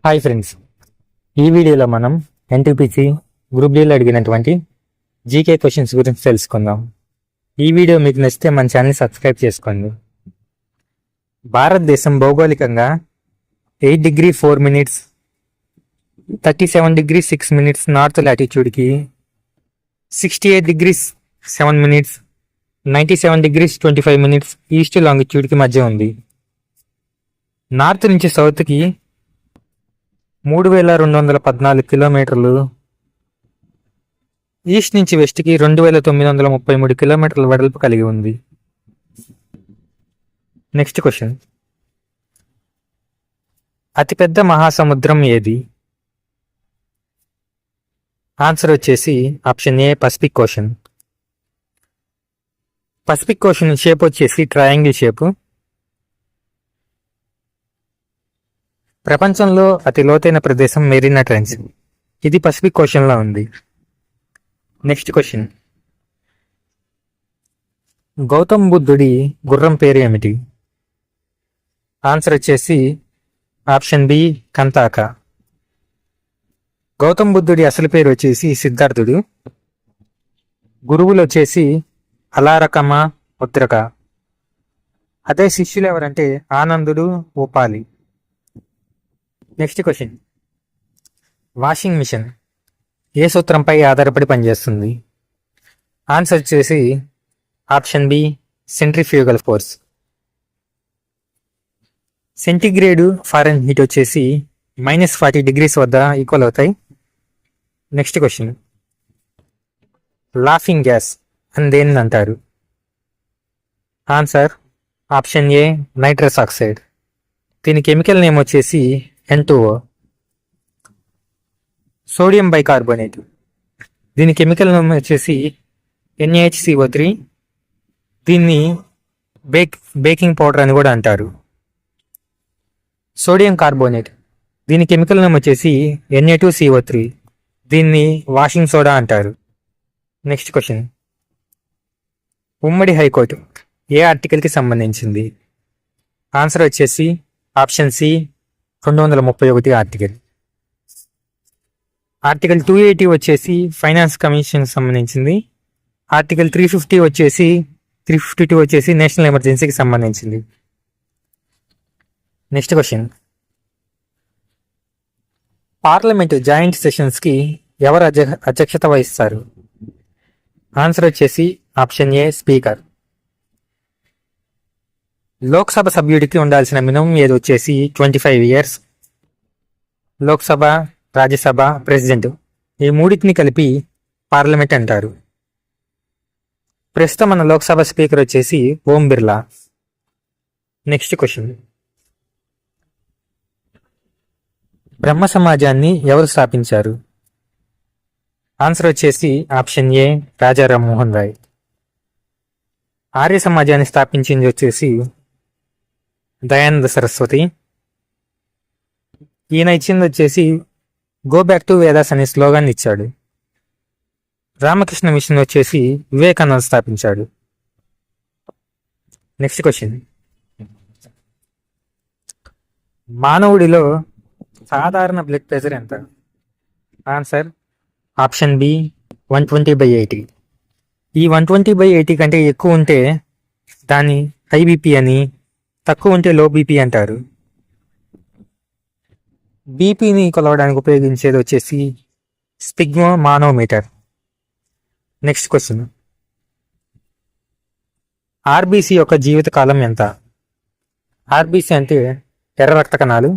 Hi friends, ఈ వీడియోలో మనం ఎన్టీపీసీ గ్రూప్ డీలో అడిగినటువంటి జీకే క్వశ్చన్స్ గురించి తెలుసుకుందాం. ఈ వీడియో మీకు నచ్చితే మన ఛానల్ని సబ్స్క్రైబ్ చేసుకోండి. భారతదేశం భౌగోళికంగా 8 degree 4 minutes 37 degree 6 minutes north లాటిట్యూడ్కి, 68 degrees 7 minutes 97 degrees 25 minutes east లాంగిట్యూడ్కి మధ్య ఉంది. నార్త్ నుంచి సౌత్కి 3214 కిలోమీటర్లు, ఈస్ట్ నుంచి వెస్ట్కి 2933 కిలోమీటర్ల వెడల్పు కలిగి ఉంది. నెక్స్ట్ క్వశ్చన్, అతిపెద్ద మహాసముద్రం ఏది? ఆన్సర్ వచ్చేసి option A Pacific ocean. Pacific ocean shape వచ్చేసి ట్రయాంగిల్ షేపు. ప్రపంచంలో అతి లోతైన ప్రదేశం మెరీనా ట్రెంచ్. ఇది పసిఫిక్ ఓషన్లో ఉంది. నెక్స్ట్ క్వశ్చన్, గౌతమ్ బుద్ధుడి గుర్రం పేరు ఏమిటి? ఆన్సర్ వచ్చేసి ఆప్షన్ బి కంతాక. గౌతమ్ బుద్ధుడి అసలు పేరు వచ్చేసి సిద్ధార్థుడు. గురువులు వచ్చేసి అలారకమ, ఉత్రక. అదే శిష్యులు ఎవరంటే ఆనందుడు, Upali. Next question, washing machine ఏ సూత్రంపై ఆధారపడి పనిచేస్తుంది? ఆన్సర్ వచ్చేసి option B centrifugal force. Centigrade Fahrenheit వచ్చేసి -40 డిగ్రీస్ వద్ద ఈక్వల్ అవుతాయి. నెక్స్ట్ క్వశ్చన్, లాఫింగ్ గ్యాస్ అని దేన్ని అంటారు? Answer option A nitrous oxide. దీని కెమికల్ నేమ్ వచ్చేసి N2O. సోడియం బైకార్బోనేట్, దీని కెమికల్ నేమ్ వచ్చేసి NaHCO3. దీన్ని బేకింగ్ పౌడర్ అని కూడా అంటారు. సోడియం కార్బోనేట్, దీని కెమికల్ నేమ్ వచ్చేసి Na2CO3. దీన్ని వాషింగ్ సోడా అంటారు. నెక్స్ట్ క్వశ్చన్, ఉమ్మడి హైకోర్టు ఏ ఆర్టికల్కి సంబంధించింది? ఆన్సర్ వచ్చేసి ఆప్షన్ సి 231 ఆర్టికల్. ఆర్టికల్ 280 వచ్చేసి ఫైనాన్స్ కమిషన్ సంబంధించింది. ఆర్టికల్ 352 వచ్చేసి నేషనల్ ఎమర్జెన్సీకి సంబంధించింది. నెక్స్ట్ క్వశ్చన్, పార్లమెంటు జాయింట్ సెషన్స్కి ఎవరు అధ్యక్షత వహిస్తారు? ఆన్సర్ వచ్చేసి ఆప్షన్ ఏ స్పీకర్. లోక్సభ సభ్యుడికి ఉండాల్సిన మినిమం ఏజ్ వచ్చేసి 25 ఇయర్స్. లోక్సభ, రాజ్యసభ, ప్రెసిడెంట్ ఈ మూడింటిని కలిపి పార్లమెంట్ అంటారు. ప్రస్తుతం మన లోక్సభ స్పీకర్ వచ్చేసి ఓం బిర్లా. నెక్స్ట్ క్వశ్చన్, బ్రహ్మ సమాజాన్ని ఎవరు స్థాపించారు? ఆన్సర్ వచ్చేసి ఆప్షన్ ఏ రాజా రామ్మోహన్ రాయ్. ఆర్య సమాజాన్ని స్థాపించింది వచ్చేసి దయానంద సరస్వతి. ఈయన ఇచ్చింది వచ్చేసి గో బ్యాక్ టు వేదాస్ అనే స్లోగాన్ ఇచ్చాడు. రామకృష్ణ మిషన్ వచ్చేసి వివేకానంద స్థాపించాడు. నెక్స్ట్ క్వశ్చన్, మానవుడిలో సాధారణ బ్లడ్ ప్రెషర్ ఎంత? Answer option B 120/80. ఈ 120/80 కంటే ఎక్కువ ఉంటే దాన్ని హై బీపీ అని, తక్కువ ఉంటే లో బీపీ అంటారు. బీపీని కొలవడానికి ఉపయోగించేది వచ్చేసి sphygmo manometer. Next question, RBC యొక్క జీవితకాలం ఎంత? ఆర్బీసీ అంటే ఎర్ర రక్త కణాలు.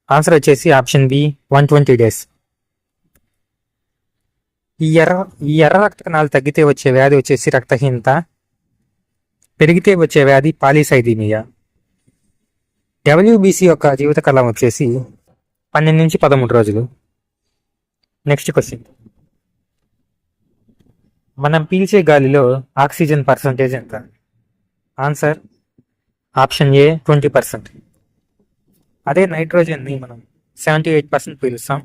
ఆన్సర్ వచ్చేసి ఆప్షన్ బి 120 డేస్. ఈ ఎర్ర రక్త కణాలు తగ్గితే వచ్చే వ్యాధి వచ్చేసి రక్తహీనత, పెరిగితే వచ్చే వ్యాధి పాలిసైథీమియా. డబ్ల్యూబీసీ యొక్క జీవితకాలం వచ్చేసి 12 నుంచి 13 రోజులు. నెక్స్ట్ క్వశ్చన్, మనం పీల్చే గాలిలో ఆక్సిజన్ పర్సంటేజ్ ఎంత? Answer option A 20%. అదే నైట్రోజన్ని మనం 78% పీలుస్తాం.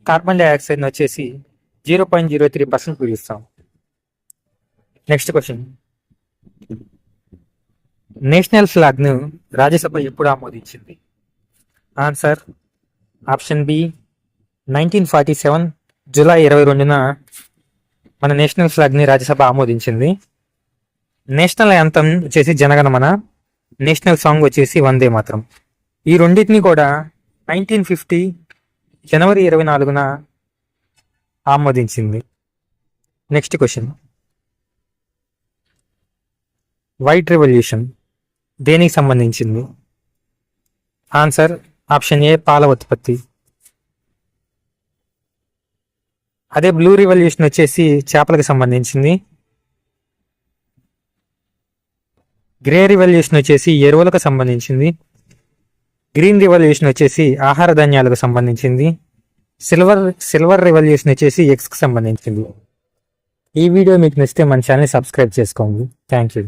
కార్బన్ డైఆక్సైడ్ని వచ్చేసి 0.03% పీలుస్తాం. నెక్స్ట్ క్వశ్చన్, నేషనల్ ఫ్లాగ్ను రాజ్యసభ ఎప్పుడు ఆమోదించింది? ఆన్సర్ ఆప్షన్ బి 1947 జూలై 22న మన నేషనల్ ఫ్లాగ్ని రాజ్యసభ ఆమోదించింది. నేషనల్ యాంథమ్ వచ్చేసి జనగణమన, నేషనల్ సాంగ్ వచ్చేసి వందే మాత్రం. ఈ రెండింటిని కూడా 1950 జనవరి 24న ఆమోదించింది. నెక్స్ట్ క్వశ్చన్, వైట్ రెవల్యూషన్ దేనికి సంబంధించింది? ఆన్సర్ ఆప్షన్ ఏ పాల ఉత్పత్తి. అదే బ్లూ రివల్యూషన్ వచ్చేసి చేపలకు సంబంధించింది. గ్రే రివల్యూషన్ వచ్చేసి ఎరువులకు సంబంధించింది. గ్రీన్ రివల్యూషన్ వచ్చేసి ఆహార ధాన్యాలకు సంబంధించింది. సిల్వర్ రెవల్యూషన్ వచ్చేసి ఎగ్స్కి సంబంధించింది. ఈ వీడియో మీకు నచ్చితే మన ఛానల్ సబ్స్క్రైబ్ చేసుకోండి. Thank you.